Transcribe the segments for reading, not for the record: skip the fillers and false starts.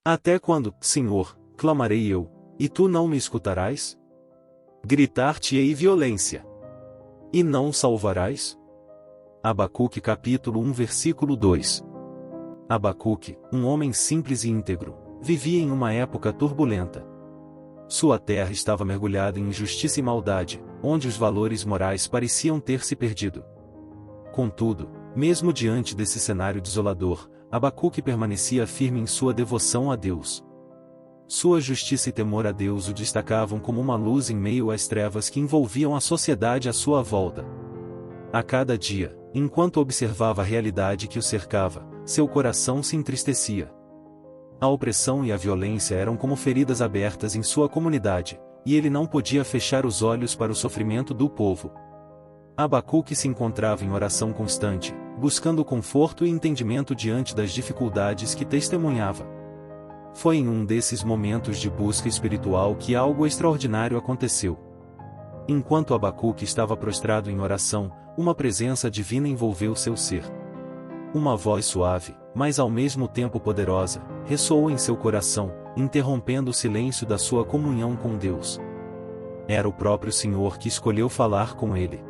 Até quando, Senhor, clamarei eu, e tu não me escutarás? Gritar-te-ei violência, e não salvarás? Abacuque capítulo 1 versículo 2. Abacuque, um homem simples e íntegro, vivia em uma época turbulenta. Sua terra estava mergulhada em injustiça e maldade, onde os valores morais pareciam ter se perdido. Contudo, mesmo diante desse cenário desolador, Abacuque permanecia firme em sua devoção a Deus. Sua justiça e temor a Deus o destacavam como uma luz em meio às trevas que envolviam a sociedade à sua volta. A cada dia, enquanto observava a realidade que o cercava, seu coração se entristecia. A opressão e a violência eram como feridas abertas em sua comunidade, e ele não podia fechar os olhos para o sofrimento do povo. Abacuque se encontrava em oração constante, buscando conforto e entendimento diante das dificuldades que testemunhava. Foi em um desses momentos de busca espiritual que algo extraordinário aconteceu. Enquanto Abacuque estava prostrado em oração, uma presença divina envolveu seu ser. Uma voz suave, mas ao mesmo tempo poderosa, ressoou em seu coração, interrompendo o silêncio da sua comunhão com Deus. Era o próprio Senhor que escolheu falar com ele.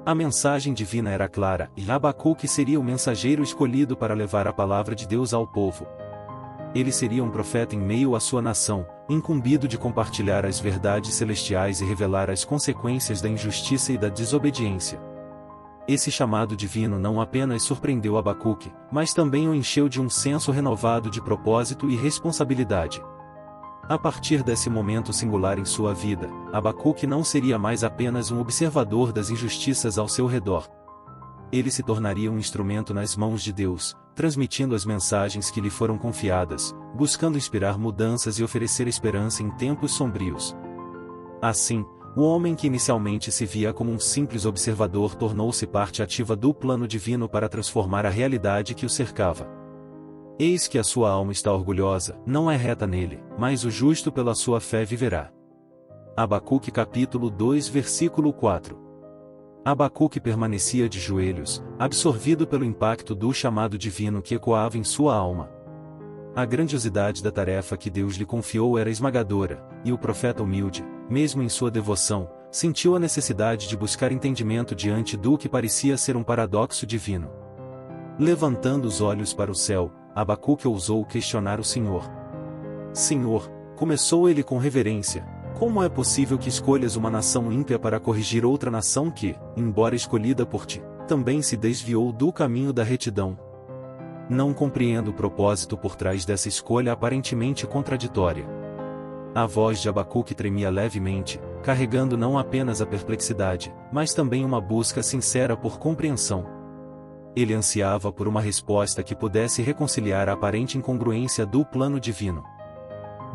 A mensagem divina era clara, e Abacuque seria o mensageiro escolhido para levar a palavra de Deus ao povo. Ele seria um profeta em meio à sua nação, incumbido de compartilhar as verdades celestiais e revelar as consequências da injustiça e da desobediência. Esse chamado divino não apenas surpreendeu Abacuque, mas também o encheu de um senso renovado de propósito e responsabilidade. A partir desse momento singular em sua vida, Abacuque não seria mais apenas um observador das injustiças ao seu redor. Ele se tornaria um instrumento nas mãos de Deus, transmitindo as mensagens que lhe foram confiadas, buscando inspirar mudanças e oferecer esperança em tempos sombrios. Assim, o homem que inicialmente se via como um simples observador tornou-se parte ativa do plano divino para transformar a realidade que o cercava. Eis que a sua alma está orgulhosa, não é reta nele, mas o justo pela sua fé viverá. Abacuque capítulo 2 versículo 4. Abacuque permanecia de joelhos, absorvido pelo impacto do chamado divino que ecoava em sua alma. A grandiosidade da tarefa que Deus lhe confiou era esmagadora, e o profeta humilde, mesmo em sua devoção, sentiu a necessidade de buscar entendimento diante do que parecia ser um paradoxo divino. Levantando os olhos para o céu, Abacuque ousou questionar o Senhor. Senhor, começou ele com reverência, como é possível que escolhas uma nação ímpia para corrigir outra nação que, embora escolhida por ti, também se desviou do caminho da retidão? Não compreendo o propósito por trás dessa escolha aparentemente contraditória. A voz de Abacuque tremia levemente, carregando não apenas a perplexidade, mas também uma busca sincera por compreensão. Ele ansiava por uma resposta que pudesse reconciliar a aparente incongruência do plano divino.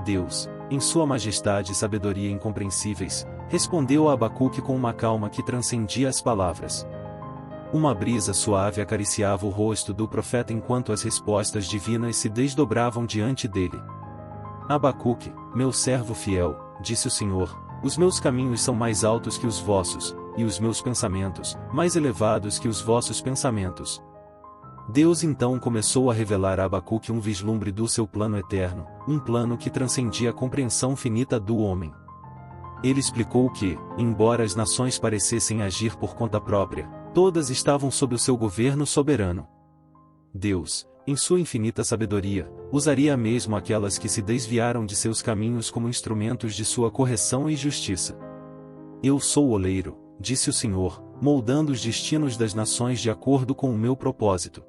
Deus, em sua majestade e sabedoria incompreensíveis, respondeu a Abacuque com uma calma que transcendia as palavras. Uma brisa suave acariciava o rosto do profeta enquanto as respostas divinas se desdobravam diante dele. Abacuque, meu servo fiel, disse o Senhor, os meus caminhos são mais altos que os vossos, e os meus pensamentos, mais elevados que os vossos pensamentos. Deus então começou a revelar a Abacuque um vislumbre do seu plano eterno, um plano que transcendia a compreensão finita do homem. Ele explicou que, embora as nações parecessem agir por conta própria, todas estavam sob o seu governo soberano. Deus, em sua infinita sabedoria, usaria mesmo aquelas que se desviaram de seus caminhos como instrumentos de sua correção e justiça. Eu sou o oleiro, disse o Senhor, moldando os destinos das nações de acordo com o meu propósito.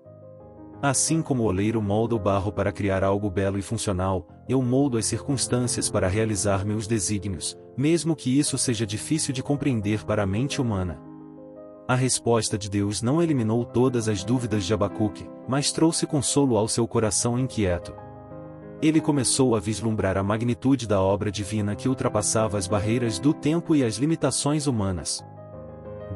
Assim como o oleiro molda o barro para criar algo belo e funcional, eu moldo as circunstâncias para realizar meus desígnios, mesmo que isso seja difícil de compreender para a mente humana. A resposta de Deus não eliminou todas as dúvidas de Abacuque, mas trouxe consolo ao seu coração inquieto. Ele começou a vislumbrar a magnitude da obra divina que ultrapassava as barreiras do tempo e as limitações humanas.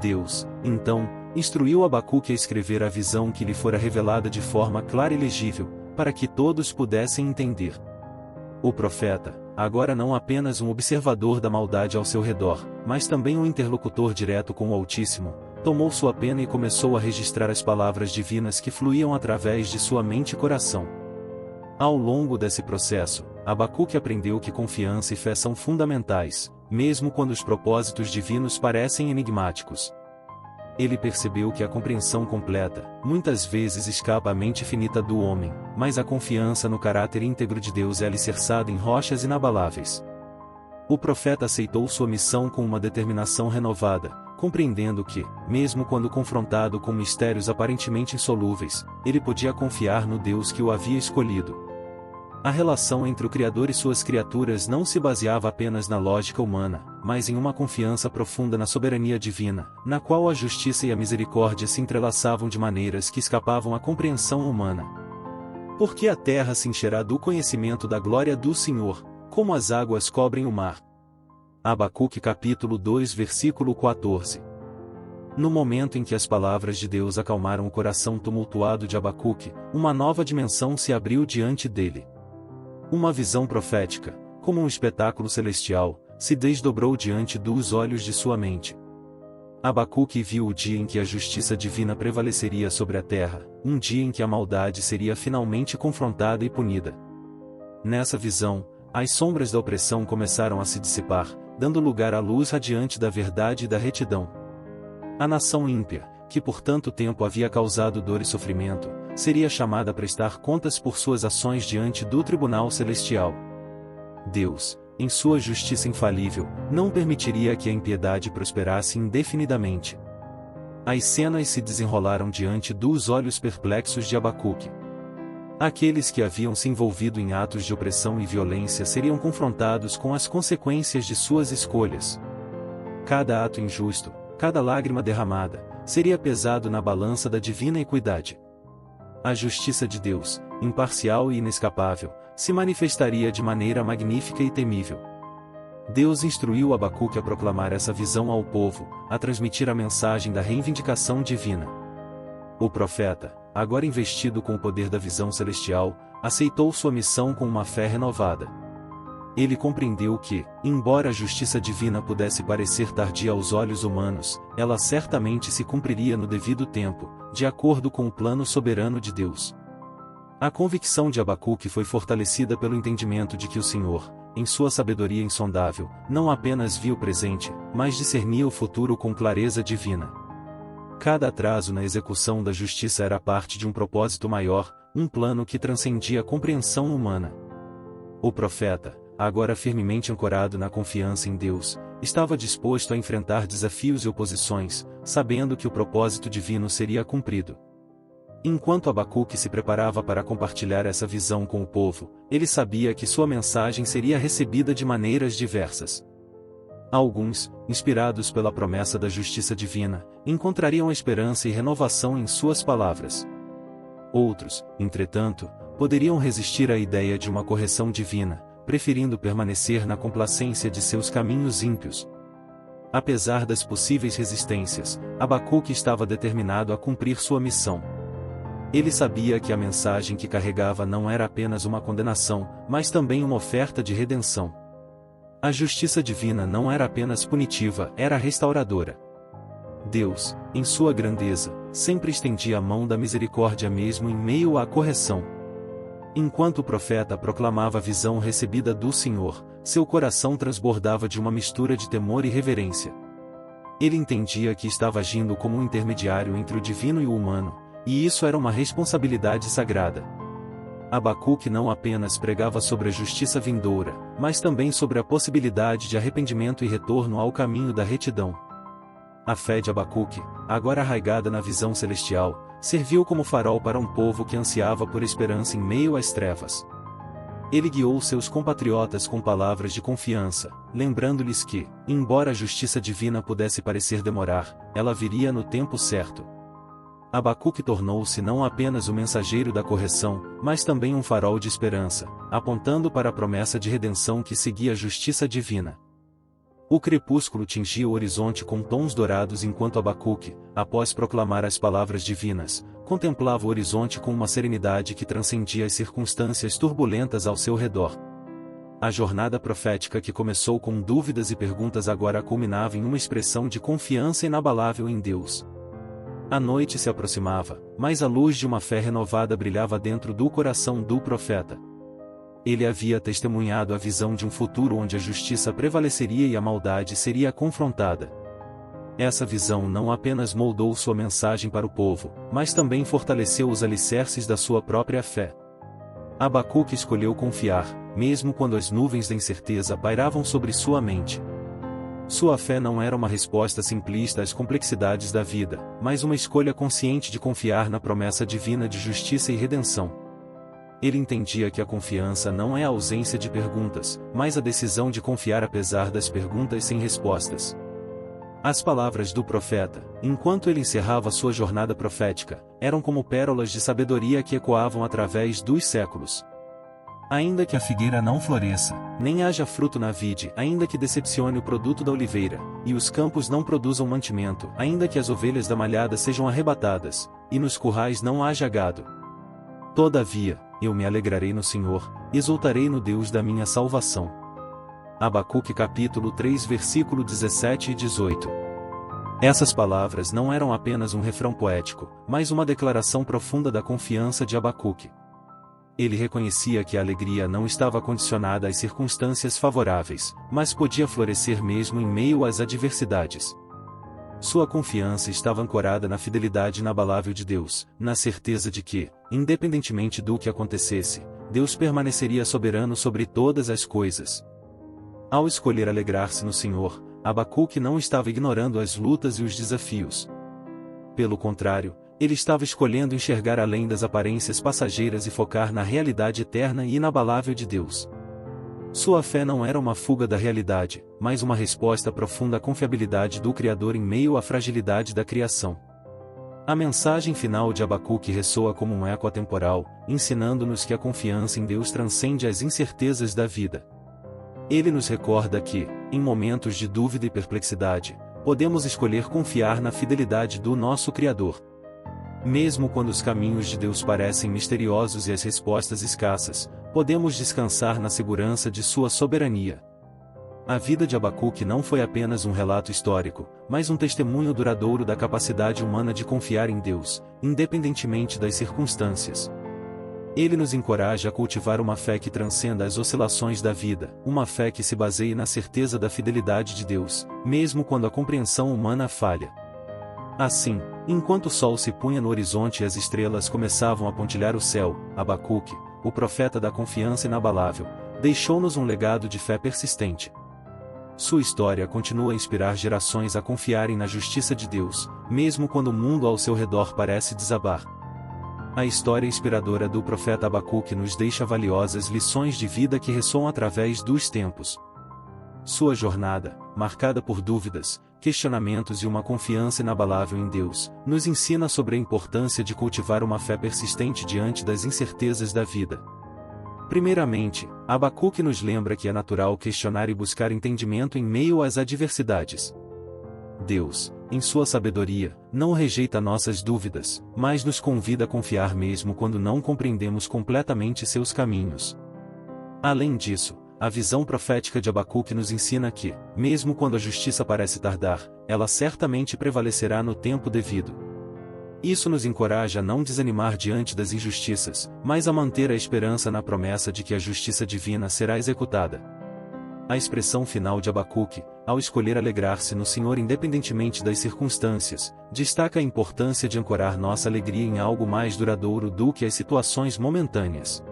Deus, então, instruiu Abacuque a escrever a visão que lhe fora revelada de forma clara e legível, para que todos pudessem entender. O profeta, agora não apenas um observador da maldade ao seu redor, mas também um interlocutor direto com o Altíssimo, tomou sua pena e começou a registrar as palavras divinas que fluíam através de sua mente e coração. Ao longo desse processo, Abacuque aprendeu que confiança e fé são fundamentais, mesmo quando os propósitos divinos parecem enigmáticos. Ele percebeu que a compreensão completa, muitas vezes escapa à mente finita do homem, mas a confiança no caráter íntegro de Deus é alicerçada em rochas inabaláveis. O profeta aceitou sua missão com uma determinação renovada, compreendendo que, mesmo quando confrontado com mistérios aparentemente insolúveis, ele podia confiar no Deus que o havia escolhido. A relação entre o Criador e suas criaturas não se baseava apenas na lógica humana, mas em uma confiança profunda na soberania divina, na qual a justiça e a misericórdia se entrelaçavam de maneiras que escapavam à compreensão humana. Porque a terra se encherá do conhecimento da glória do Senhor, como as águas cobrem o mar. Abacuque capítulo 2 versículo 14. No momento em que as palavras de Deus acalmaram o coração tumultuado de Abacuque, uma nova dimensão se abriu diante dele. Uma visão profética, como um espetáculo celestial, se desdobrou diante dos olhos de sua mente. Abacuque viu o dia em que a justiça divina prevaleceria sobre a terra, um dia em que a maldade seria finalmente confrontada e punida. Nessa visão, as sombras da opressão começaram a se dissipar, dando lugar à luz radiante da verdade e da retidão. A nação ímpia, que por tanto tempo havia causado dor e sofrimento, seria chamada a prestar contas por suas ações diante do tribunal celestial. Deus, em sua justiça infalível, não permitiria que a impiedade prosperasse indefinidamente. As cenas se desenrolaram diante dos olhos perplexos de Abacuque. Aqueles que haviam se envolvido em atos de opressão e violência seriam confrontados com as consequências de suas escolhas. Cada ato injusto, cada lágrima derramada, seria pesado na balança da divina equidade. A justiça de Deus, imparcial e inescapável, se manifestaria de maneira magnífica e temível. Deus instruiu Abacuque a proclamar essa visão ao povo, a transmitir a mensagem da reivindicação divina. O profeta, agora investido com o poder da visão celestial, aceitou sua missão com uma fé renovada. Ele compreendeu que, embora a justiça divina pudesse parecer tardia aos olhos humanos, ela certamente se cumpriria no devido tempo, de acordo com o plano soberano de Deus. A convicção de Abacuque foi fortalecida pelo entendimento de que o Senhor, em sua sabedoria insondável, não apenas via o presente, mas discernia o futuro com clareza divina. Cada atraso na execução da justiça era parte de um propósito maior, um plano que transcendia a compreensão humana. O profeta, agora firmemente ancorado na confiança em Deus, estava disposto a enfrentar desafios e oposições, sabendo que o propósito divino seria cumprido. Enquanto Abacuque se preparava para compartilhar essa visão com o povo, ele sabia que sua mensagem seria recebida de maneiras diversas. Alguns, inspirados pela promessa da justiça divina, encontrariam esperança e renovação em suas palavras. Outros, entretanto, poderiam resistir à ideia de uma correção divina, preferindo permanecer na complacência de seus caminhos ímpios. Apesar das possíveis resistências, Abacuque estava determinado a cumprir sua missão. Ele sabia que a mensagem que carregava não era apenas uma condenação, mas também uma oferta de redenção. A justiça divina não era apenas punitiva, era restauradora. Deus, em sua grandeza, sempre estendia a mão da misericórdia mesmo em meio à correção. Enquanto o profeta proclamava a visão recebida do Senhor, seu coração transbordava de uma mistura de temor e reverência. Ele entendia que estava agindo como um intermediário entre o divino e o humano, e isso era uma responsabilidade sagrada. Abacuque não apenas pregava sobre a justiça vindoura, mas também sobre a possibilidade de arrependimento e retorno ao caminho da retidão. A fé de Abacuque, agora arraigada na visão celestial, serviu como farol para um povo que ansiava por esperança em meio às trevas. Ele guiou seus compatriotas com palavras de confiança, lembrando-lhes que, embora a justiça divina pudesse parecer demorar, ela viria no tempo certo. Abacuque tornou-se não apenas o mensageiro da correção, mas também um farol de esperança, apontando para a promessa de redenção que seguia a justiça divina. O crepúsculo tingia o horizonte com tons dourados enquanto Abacuque, após proclamar as palavras divinas, contemplava o horizonte com uma serenidade que transcendia as circunstâncias turbulentas ao seu redor. A jornada profética que começou com dúvidas e perguntas agora culminava em uma expressão de confiança inabalável em Deus. A noite se aproximava, mas a luz de uma fé renovada brilhava dentro do coração do profeta. ele havia testemunhado a visão de um futuro onde a justiça prevaleceria e a maldade seria confrontada. Essa visão não apenas moldou sua mensagem para o povo, mas também fortaleceu os alicerces da sua própria fé. Abacuque escolheu confiar, mesmo quando as nuvens da incerteza pairavam sobre sua mente. Sua fé não era uma resposta simplista às complexidades da vida, mas uma escolha consciente de confiar na promessa divina de justiça e redenção. Ele entendia que a confiança não é a ausência de perguntas, mas a decisão de confiar apesar das perguntas sem respostas. As palavras do profeta, enquanto ele encerrava sua jornada profética, eram como pérolas de sabedoria que ecoavam através dos séculos. Ainda que a figueira não floresça, nem haja fruto na vide, ainda que decepcione o produto da oliveira, e os campos não produzam mantimento, ainda que as ovelhas da malhada sejam arrebatadas, e nos currais não haja gado. Todavia, eu me alegrarei no Senhor, exultarei no Deus da minha salvação. Abacuque capítulo 3 versículo 17 e 18. Essas palavras não eram apenas um refrão poético, mas uma declaração profunda da confiança de Abacuque. Ele reconhecia que a alegria não estava condicionada às circunstâncias favoráveis, mas podia florescer mesmo em meio às adversidades. Sua confiança estava ancorada na fidelidade inabalável de Deus, na certeza de que, independentemente do que acontecesse, Deus permaneceria soberano sobre todas as coisas. Ao escolher alegrar-se no Senhor, Abacuque não estava ignorando as lutas e os desafios. Pelo contrário, ele estava escolhendo enxergar além das aparências passageiras e focar na realidade eterna e inabalável de Deus. Sua fé não era uma fuga da realidade, mas uma resposta profunda à confiabilidade do Criador em meio à fragilidade da criação. A mensagem final de Abacuque ressoa como um eco atemporal, ensinando-nos que a confiança em Deus transcende as incertezas da vida. Ele nos recorda que, em momentos de dúvida e perplexidade, podemos escolher confiar na fidelidade do nosso Criador. Mesmo quando os caminhos de Deus parecem misteriosos e as respostas escassas, podemos descansar na segurança de sua soberania. A vida de Abacuque não foi apenas um relato histórico, mas um testemunho duradouro da capacidade humana de confiar em Deus, independentemente das circunstâncias. Ele nos encoraja a cultivar uma fé que transcenda as oscilações da vida, uma fé que se baseie na certeza da fidelidade de Deus, mesmo quando a compreensão humana falha. Assim, enquanto o sol se punha no horizonte e as estrelas começavam a pontilhar o céu, Abacuque, o profeta da confiança inabalável, deixou-nos um legado de fé persistente. Sua história continua a inspirar gerações a confiarem na justiça de Deus, mesmo quando o mundo ao seu redor parece desabar. A história inspiradora do profeta Abacuque nos deixa valiosas lições de vida que ressoam através dos tempos. Sua jornada, marcada por dúvidas, questionamentos e uma confiança inabalável em Deus, nos ensina sobre a importância de cultivar uma fé persistente diante das incertezas da vida. Primeiramente, Abacuque nos lembra que é natural questionar e buscar entendimento em meio às adversidades. Deus, em sua sabedoria, não rejeita nossas dúvidas, mas nos convida a confiar mesmo quando não compreendemos completamente seus caminhos. Além disso, a visão profética de Abacuque nos ensina que, mesmo quando a justiça parece tardar, ela certamente prevalecerá no tempo devido. Isso nos encoraja a não desanimar diante das injustiças, mas a manter a esperança na promessa de que a justiça divina será executada. A expressão final de Abacuque, ao escolher alegrar-se no Senhor independentemente das circunstâncias, destaca a importância de ancorar nossa alegria em algo mais duradouro do que as situações momentâneas.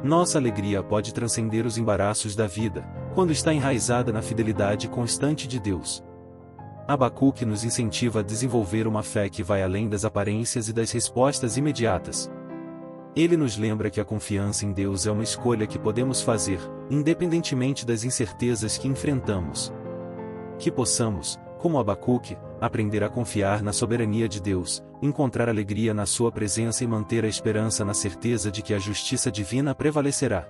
Nossa alegria pode transcender os embaraços da vida, quando está enraizada na fidelidade constante de Deus. Abacuque nos incentiva a desenvolver uma fé que vai além das aparências e das respostas imediatas. Ele nos lembra que a confiança em Deus é uma escolha que podemos fazer, independentemente das incertezas que enfrentamos. Que possamos, como Abacuque, aprender a confiar na soberania de Deus, encontrar alegria na sua presença e manter a esperança na certeza de que a justiça divina prevalecerá.